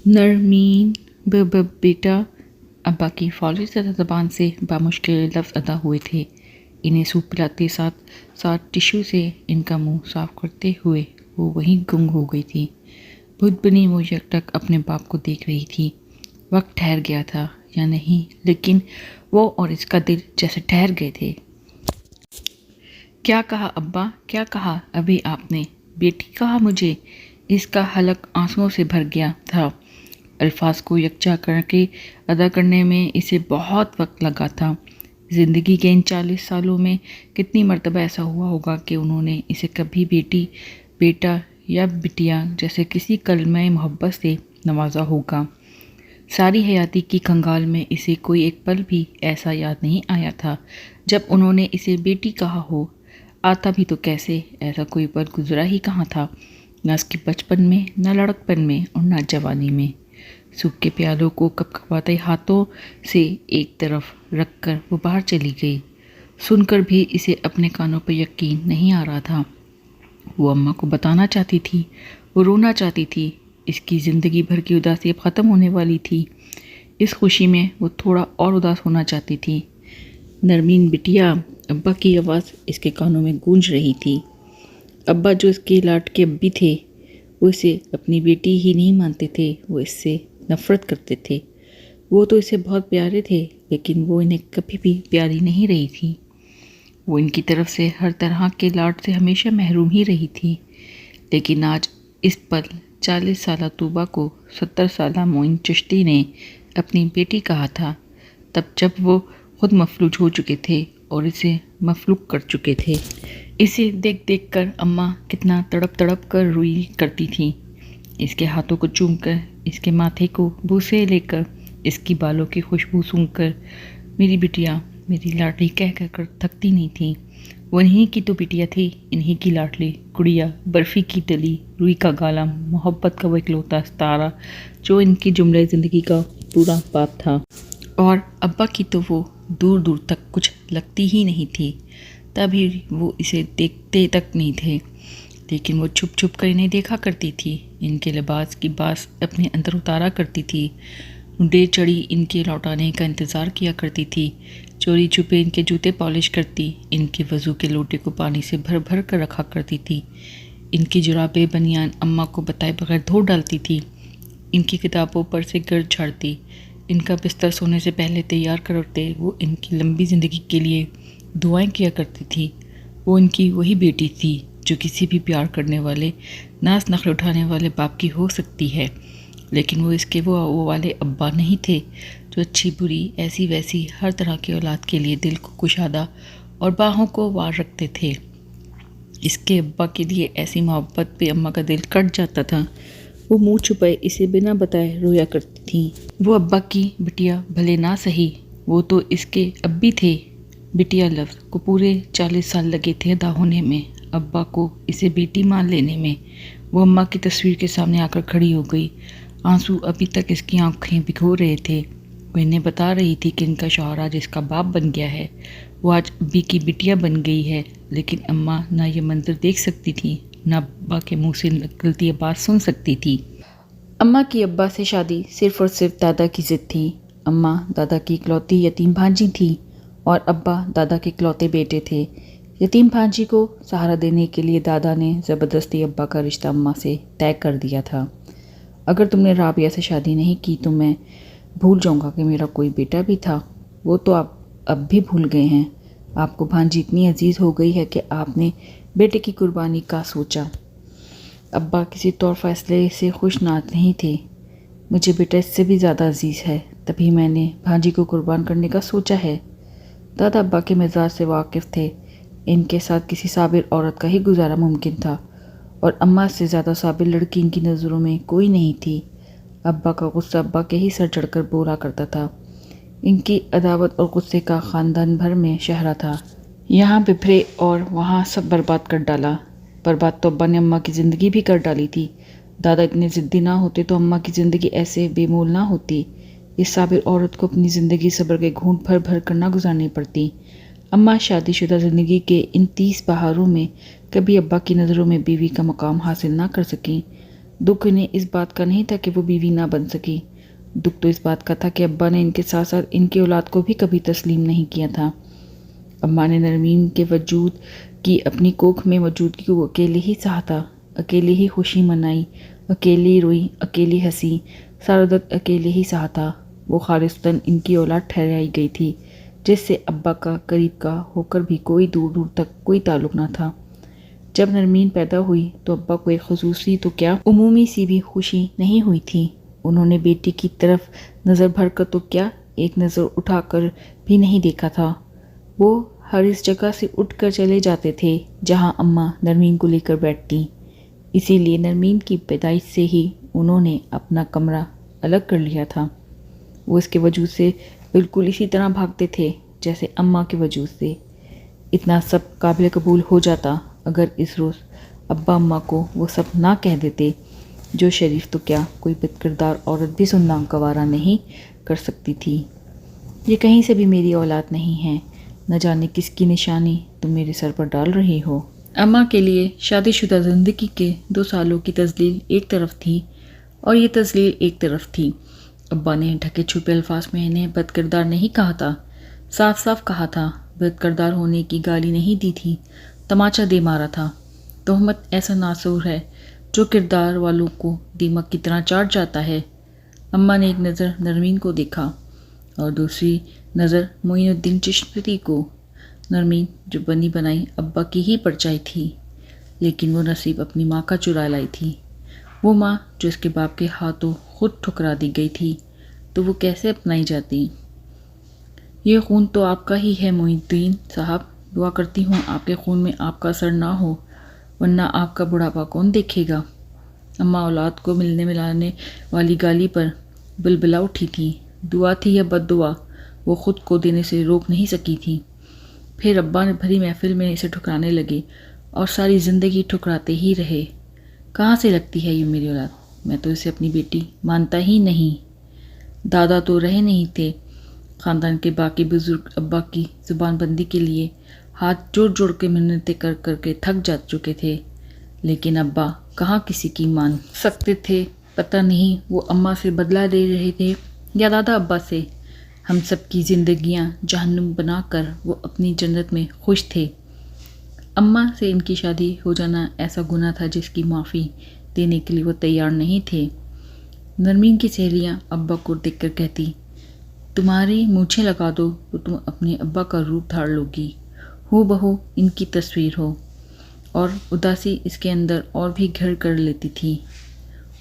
नरमीन बेटा। अब्बा की फौरी ज़बान से बामुश्किल लफ्ज़ अदा हुए थे। इन्हें सूप पिलाते साथ साथ टिश्यू से इनका मुंह साफ करते हुए वो वहीं गुम हो गई थी। बुद्ध बनी वो यकटक अपने बाप को देख रही थी। वक्त ठहर गया था या नहीं, लेकिन वो और इसका दिल जैसे ठहर गए थे। क्या कहा अब्बा, क्या कहा अभी आपने? बेटी कहा मुझे। इसका हलक आंसुओं से भर गया था। अल्फाज को यकजा करके अदा करने में इसे बहुत वक्त लगा था। ज़िंदगी के इन 40 सालों में कितनी मर्तबा ऐसा हुआ होगा कि उन्होंने इसे कभी बेटी, बेटा या बिटिया जैसे किसी कलमे मोहब्बत से नवाजा होगा। सारी हयाती की खंगाल में इसे कोई एक पल भी ऐसा याद नहीं आया था जब उन्होंने इसे बेटी कहा हो। आता भी तो कैसे, ऐसा कोई पल गुजरा ही कहाँ था, न उसके बचपन में, न लड़कपन में और न जवानी में। सूप के प्यालों को कपकपाते हाथों से एक तरफ रखकर वो बाहर चली गई। सुनकर भी इसे अपने कानों पर यकीन नहीं आ रहा था। वो अम्मा को बताना चाहती थी, वो रोना चाहती थी। इसकी ज़िंदगी भर की उदासी अब ख़त्म होने वाली थी। इस खुशी में वो थोड़ा और उदास होना चाहती थी। नरमीन बिटिया, अब्बा की आवाज़ इसके कानों में गूंज रही थी। अब्बा जो इसके लाड के अब्बी थे, वो इसे अपनी बेटी ही नहीं मानते थे, वो इससे नफ़रत करते थे। वो तो इसे बहुत प्यारे थे, लेकिन वो इन्हें कभी भी प्यारी नहीं रही थी। वो इनकी तरफ से हर तरह के लाड से हमेशा महरूम ही रही थी। लेकिन आज इस पल 40 साला तूबा को 70 साला मोइन चिश्ती ने अपनी बेटी कहा था, तब जब वो खुद मफलूज हो चुके थे और इसे मफलूक कर चुके थे। इसे देख देख कर अम्मा कितना तड़प तड़प कर रोई करती थी। इसके हाथों को चूमकर, इसके माथे को बूसे लेकर, इसकी बालों की खुशबू सूंघकर मेरी बिटिया, मेरी लाडली कह कह कर थकती नहीं थी। वो इन्हीं की तो बिटिया थी, इन्हीं की लाडली गुड़िया, बर्फ़ी की डली, रुई का गाला, मोहब्बत का वो इकलौता सितारा जो इनकी जुमले ज़िंदगी का पूरा बाप था। और अब्बा की तो वो दूर दूर तक कुछ लगती ही नहीं थी। तभी वो इसे देखते तक नहीं थे, लेकिन वो छुप छुप कर इन्हें देखा करती थी। इनके लिबास की बास अपने अंदर उतारा करती थी। ढूंढे चढ़ी इनके लौटाने का इंतज़ार किया करती थी। चोरी छुपे इनके जूते पॉलिश करती, इनके वज़ू के लोटे को पानी से भर भर कर रखा करती थी। इनकी जुराबे बनियान अम्मा को बताए बगैर धो डालती थी। इनकी किताबों पर से गर्द झाड़ती, इनका बिस्तर सोने से पहले तैयार करते वो इनकी लंबी ज़िंदगी के लिए दुआएं किया करती थी। वो इनकी वही बेटी थी जो किसी भी प्यार करने वाले, नाज नखल उठाने वाले बाप की हो सकती है, लेकिन वो इसके वो वाले अब्बा नहीं थे जो अच्छी बुरी ऐसी वैसी हर तरह की औलाद के लिए दिल को कुशादा और बाहों को वार रखते थे। इसके अब्बा के लिए ऐसी मोहब्बत पे अम्मा का दिल कट जाता था। वो मुंह छुपाए इसे बिना बताए रोया करती थी। वो अब्बा की बिटिया भले ना सही, वो तो इसके अब्बी थे। बिटिया लफ्ज़ को पूरे 40 साल लगे थे अदा होने में, अब्बा को इसे बेटी मान लेने में। वो अम्मा की तस्वीर के सामने आकर खड़ी हो गई। आंसू अभी तक इसकी आंखें भिगो रहे थे। वो इन्हें बता रही थी कि इनका शौहर आज इसका बाप बन गया है, वो आज अब्बी की बिटिया बन गई है। लेकिन अम्मा ना ये मंजर देख सकती थी, ना अब्बा के मुंह से निकलती ये बात सुन सकती थी। अम्मा की अब्बा से शादी सिर्फ और सिर्फ दादा की जिद थी। अम्मा दादा की इकलौती यतीम भांजी थी और अब्बा दादा के इकलौते बेटे थे। यतीम भांजी को सहारा देने के लिए दादा ने ज़बरदस्ती अब्बा का रिश्ता अम्मा से तय कर दिया था। अगर तुमने राबिया से शादी नहीं की तो मैं भूल जाऊंगा कि मेरा कोई बेटा भी था। वो तो आप अब भी भूल गए हैं। आपको भांजी इतनी अजीज़ हो गई है कि आपने बेटे की कुर्बानी का सोचा। अब्बा किसी तौर फैसले से खुश नहीं थे। मुझे बेटा इससे भी ज़्यादा अजीज़ है, तभी मैंने भांजी को कुर्बान करने का सोचा है। दादा अब्बा के मिजाज से वाकिफ़ थे। इनके साथ किसी साबिर औरत का ही गुजारा मुमकिन था और अम्मा से ज़्यादा साबिर लड़की इनकी नज़रों में कोई नहीं थी। अब्बा का गुस्सा अब्बा के ही सर चढ़कर बोला करता था। इनकी अदावत और गुस्से का ख़ानदान भर में शहरा था। यहाँ बिफरे और वहाँ सब बर्बाद कर डाला। बर्बाद तो अब्बा ने अम्मा की ज़िंदगी भी कर डाली थी। दादा इतने ज़िद्दी ना होते तो अम्मा की ज़िंदगी ऐसे बेमोल ना होती। इस साबिर औरत को अपनी ज़िंदगी सब्र के घूंट भर भर कर ना गुजारनी पड़ती। अम्मा शादीशुदा ज़िंदगी के इन 30 बहारों में कभी अब्बा की नज़रों में बीवी का मकाम हासिल ना कर सकीं। दुख इन्हें इस बात का नहीं था कि वो बीवी ना बन सकी, दुख तो इस बात का था कि अब्बा ने इनके साथ साथ इनकी औलाद को भी कभी तस्लीम नहीं किया था। अम्मा ने नरमीन के वजूद की अपनी कोख में मौजूदगी को अकेले ही सहा था, अकेले ही खुशी मनाई, अकेली रोई, अकेली हंसी, सारा दर्द अकेले ही सहा था। वो खालिस्तन इनकी औलाद ठहराई गई थी, जिससे अब्बा का करीब का होकर भी कोई दूर दूर तक कोई ताल्लुक़ ना था। जब नरमीन पैदा हुई तो अब्बा को एक खसूसी तो क्या उमूमी सी भी खुशी नहीं हुई थी। उन्होंने बेटी की तरफ नज़र भर कर तो क्या एक नज़र उठाकर भी नहीं देखा था। वो हर इस जगह से उठकर चले जाते थे जहां अम्मा नरमीन को लेकर बैठती। इसीलिए नरमीन की पैदाइश से ही उन्होंने अपना कमरा अलग कर लिया था। वो इसके वजूद से बिल्कुल इसी तरह भागते थे जैसे अम्मा के वजूद से। इतना सब काबिल कबूल हो जाता अगर इस रोज़ अब्बा अम्मा को वो सब ना कह देते, जो शरीफ तो क्या कोई बदकिरदार औरत भी सुनना गवारा नहीं कर सकती थी। ये कहीं से भी मेरी औलाद नहीं है, न जाने किसकी निशानी तुम मेरे सर पर डाल रही हो। अम्मा के लिए शादीशुदा ज़िंदगी के 2 सालों की तजलील एक तरफ थी और ये तजलील एक तरफ थी। अब्बा ने ढके छुपे अल्फाज में इन्हें बदकिरदार नहीं कहा था, साफ साफ कहा था। बदकिरदार होने की गाली नहीं दी थी, तमाचा दे मारा था। तोहमत ऐसा नासूर है जो किरदार वालों को दीमक की तरह चाट जाता है। अम्मा ने एक नज़र नरमीन को देखा और दूसरी नज़र मोइनुद्दीन चिश्ती को। नरमीन जो बनी बनाई अब्बा की ही परछाई थी, लेकिन वो नसीब अपनी माँ का चुरा लाई थी। वो माँ जो इसके बाप के हाथों खुद ठुकरा दी गई थी, तो वो कैसे अपनाई जाती। ये खून तो आपका ही है मोइनुद्दीन साहब, दुआ करती हूँ आपके खून में आपका असर ना हो, वरना आपका बुढ़ापा कौन देखेगा। अम्मा औलाद को मिलने मिलाने वाली गाली पर बिलबिला उठी थी। दुआ थी या बद्दुआ, वो ख़ुद को देने से रोक नहीं सकी थी। फिर अब्बा ने भरी महफिल में इसे ठुकराने लगे और सारी ज़िंदगी ठुकराते ही रहे। कहाँ से लगती है ये मेरी औलाद, मैं तो इसे अपनी बेटी मानता ही नहीं। दादा तो रहे नहीं थे, ख़ानदान के बाकी बुज़ुर्ग अब्बा की ज़ुबान बंदी के लिए हाथ जोड़ जोड़ के मिन्नतें कर कर के थक जा चुके थे, लेकिन अब्बा कहाँ किसी की मान सकते थे। पता नहीं वो अम्मा से बदला ले रहे थे या दादा अब्बा से। हम सब की ज़िंदगियाँ जहन्नुम बनाकर वो अपनी जन्नत में खुश थे। अम्मा से इनकी शादी हो जाना ऐसा गुनाह था जिसकी माफ़ी देने के लिए वो तैयार नहीं थे। नरमीन की सहेलियाँ अब्बा को देखकर कहती, तुम्हारी मूछें लगा दो तो तुम अपने अब्बा का रूप धार लोगी, हो बहू इनकी तस्वीर हो। और उदासी इसके अंदर और भी घर कर लेती थी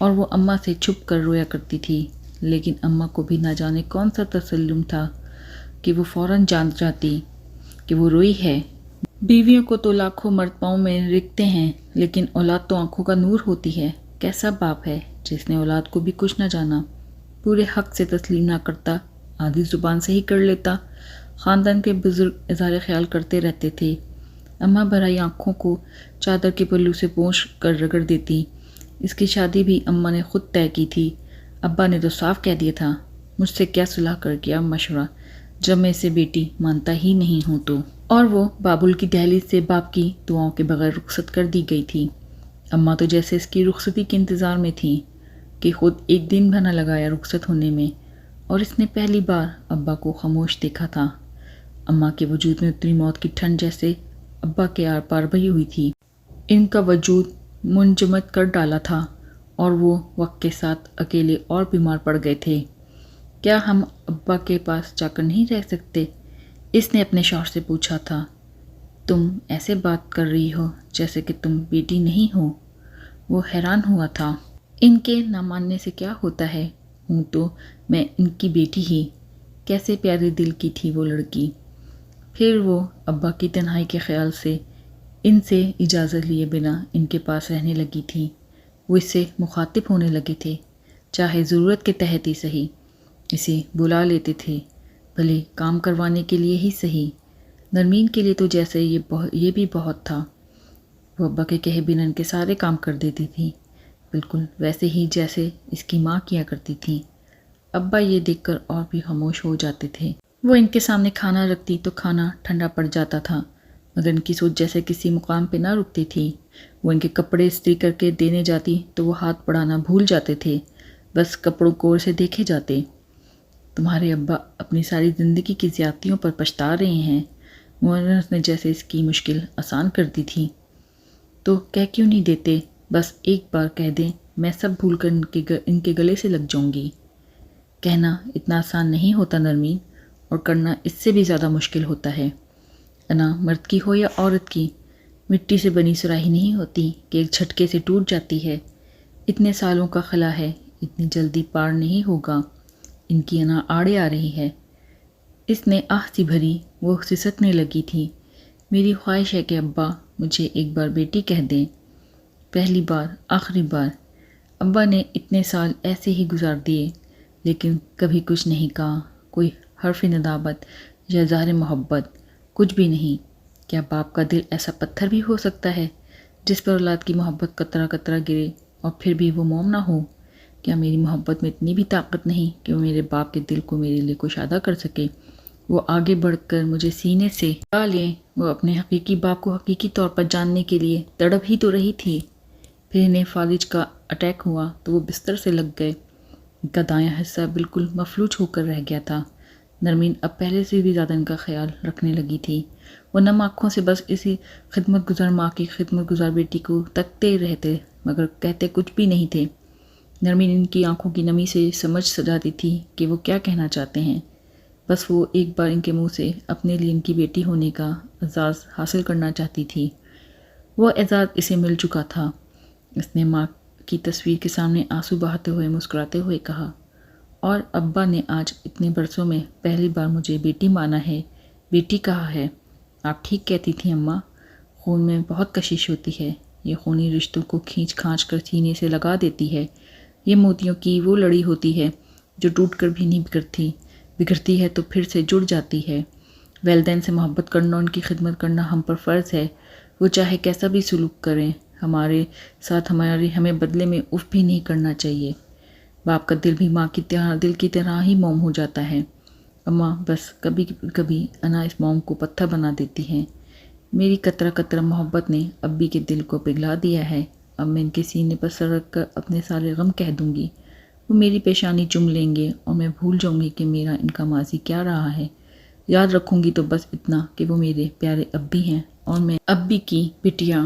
और वो अम्मा से छुप कर रोया करती थी। लेकिन अम्मा को भी ना जाने कौन सा तसल्लुम था कि वो फ़ौरन जान जाती कि वो रोई है। बीवियों को तो लाखों मर्तबाओं में रिखते हैं, लेकिन औलाद तो आंखों का नूर होती है। कैसा बाप है जिसने औलाद को भी कुछ न जाना, पूरे हक से तस्लीम ना करता, आधी ज़ुबान से ही कर लेता। ख़ानदान के बुज़ुर्ग इज़हार ख्याल करते रहते थे। अम्मा भराई आँखों को चादर के पल्लू से पोंछ कर रगड़ देती। इसकी शादी भी अम्मा ने खुद तय की थी। अब्बा ने तो साफ कह दिया था, मुझसे क्या सुलह कर किया मशवरा, जब मैं इसे बेटी मानता ही नहीं हूँ तो। और वो बाबुल की दहलीज से बाप की दुआओं के बगैर रुखसत कर दी गई थी। अम्मा तो जैसे इसकी रुखसती के इंतज़ार में थी कि खुद एक दिन भर न लगाया रुखसत होने में, और इसने पहली बार अब्बा को खामोश देखा था। अम्मा के वजूद में उतनी मौत की ठंड जैसे अब्बा के आर पार बही हुई थी। इनका वजूद मुंजमद कर डाला था और वो वक्त के साथ अकेले और बीमार पड़ गए थे। क्या हम अब्बा के पास जाकर नहीं रह सकते? इसने अपने शौहर से पूछा था। तुम ऐसे बात कर रही हो जैसे कि तुम बेटी नहीं हो। वो हैरान हुआ था। इनके ना मानने से क्या होता है, हूँ तो मैं इनकी बेटी ही। कैसे प्यारे दिल की थी वो लड़की। फिर वो अब्बा की तन्हाई के ख्याल से इनसे इजाज़त लिए बिना इनके पास रहने लगी थी। वो इससे मुखातिब होने लगे थे, चाहे ज़रूरत के तहत ही सही। इसे बुला लेते थे, भले काम करवाने के लिए ही सही। नरमीन के लिए तो जैसे ये भी बहुत था। वो अब्बा के कहे बिना इनके सारे काम कर देती थी, बिल्कुल वैसे ही जैसे इसकी माँ किया करती थी। अब्बा ये देखकर और भी खामोश हो जाते थे। वो इनके सामने खाना रखती तो खाना ठंडा पड़ जाता था, مگر ان کی سوچ جیسے کسی مقام پہ نہ رکتی تھی۔ وہ ان کے کپڑے استری کر کے دینے جاتی تو وہ ہاتھ بڑھانا بھول جاتے تھے، بس کپڑوں کو اور سے دیکھے جاتے۔ تمہارے ابا اپنی ساری زندگی کی زیادتیوں پر پچھتا رہے ہیں۔ مورس نے جیسے اس کی مشکل آسان کر دی تھی۔ تو کہہ کیوں نہیں دیتے؟ بس ایک بار کہہ دیں، میں سب بھول کر ان کے گلے سے لگ جاؤں گی۔ کہنا اتنا آسان نہیں ہوتا نرمین، اور کرنا اس سے بھی زیادہ مشکل ہوتا ہے۔ انا مرد کی ہو یا عورت کی، مٹی سے بنی سراہی نہیں ہوتی کہ ایک جھٹکے سے ٹوٹ جاتی ہے۔ اتنے سالوں کا خلا ہے، اتنی جلدی پار نہیں ہوگا۔ ان کی انا آڑے آ رہی ہے۔ اس نے آہ سی بھری، وہ سسکنے لگی تھی۔ میری خواہش ہے کہ ابا مجھے ایک بار بیٹی کہہ دیں، پہلی بار، آخری بار۔ ابا نے اتنے سال ایسے ہی گزار دیے، لیکن کبھی کچھ نہیں کہا، کوئی حرف ندامت یا اظہار محبت، کچھ بھی نہیں۔ کیا باپ کا دل ایسا پتھر بھی ہو سکتا ہے جس پر اولاد کی محبت قطرہ قطرہ گرے اور پھر بھی وہ موم نہ ہو؟ کیا میری محبت میں اتنی بھی طاقت نہیں کہ وہ میرے باپ کے دل کو میرے لیے کشادہ کر سکے؟ وہ آگے بڑھ کر مجھے سینے سے لگا لیں۔ وہ اپنے حقیقی باپ کو حقیقی طور پر جاننے کے لیے تڑپ ہی تو رہی تھی۔ پھر انہیں فالج کا اٹیک ہوا تو وہ بستر سے لگ گئے۔ ان کا دایاں حصہ بالکل مفلوج ہو کر رہ گیا تھا۔ نرمین اب پہلے سے بھی زیادہ ان کا خیال رکھنے لگی تھی۔ وہ نم آنکھوں سے بس اسی خدمت گزار ماں کی خدمت گزار بیٹی کو تکتے رہتے، مگر کہتے کچھ بھی نہیں تھے۔ نرمین ان کی آنکھوں کی نمی سے سمجھ جاتی تھی کہ وہ کیا کہنا چاہتے ہیں۔ بس وہ ایک بار ان کے منہ سے اپنے لیے ان کی بیٹی ہونے کا اعزاز حاصل کرنا چاہتی تھی۔ وہ اعزاز اسے مل چکا تھا۔ اس نے ماں کی تصویر کے سامنے آنسو بہاتے ہوئے مسکراتے ہوئے کہا، اور ابا نے آج اتنے برسوں میں پہلی بار مجھے بیٹی مانا ہے، بیٹی کہا ہے۔ آپ ٹھیک کہتی تھیں اماں، خون میں بہت کشش ہوتی ہے، یہ خونی رشتوں کو کھینچ کھانچ کر سینے سے لگا دیتی ہے۔ یہ موتیوں کی وہ لڑی ہوتی ہے جو ٹوٹ کر بھی نہیں بگڑتی، بگڑتی ہے تو پھر سے جڑ جاتی ہے۔ والدین سے محبت کرنا، ان کی خدمت کرنا ہم پر فرض ہے، وہ چاہے کیسا بھی سلوک کریں ہمارے ساتھ، ہمیں بدلے میں اف بھی نہیں کرنا چاہیے۔ باپ کا دل بھی ماں کی طرح دل کی طرح ہی موم ہو جاتا ہے۔ اماں بس کبھی کبھی انا اس موم کو پتھر بنا دیتی ہیں۔ میری قطرہ قطرہ محبت نے ابی کے دل کو پگھلا دیا ہے۔ اب میں ان کے سینے پر سر رکھ کر اپنے سارے غم کہہ دوں گی۔ وہ میری پیشانی چوم لیں گے اور میں بھول جاؤں گی کہ میرا ان کا ماضی کیا رہا ہے۔ یاد رکھوں گی تو بس اتنا کہ وہ میرے پیارے ابی ہیں اور میں ابی کی بٹیا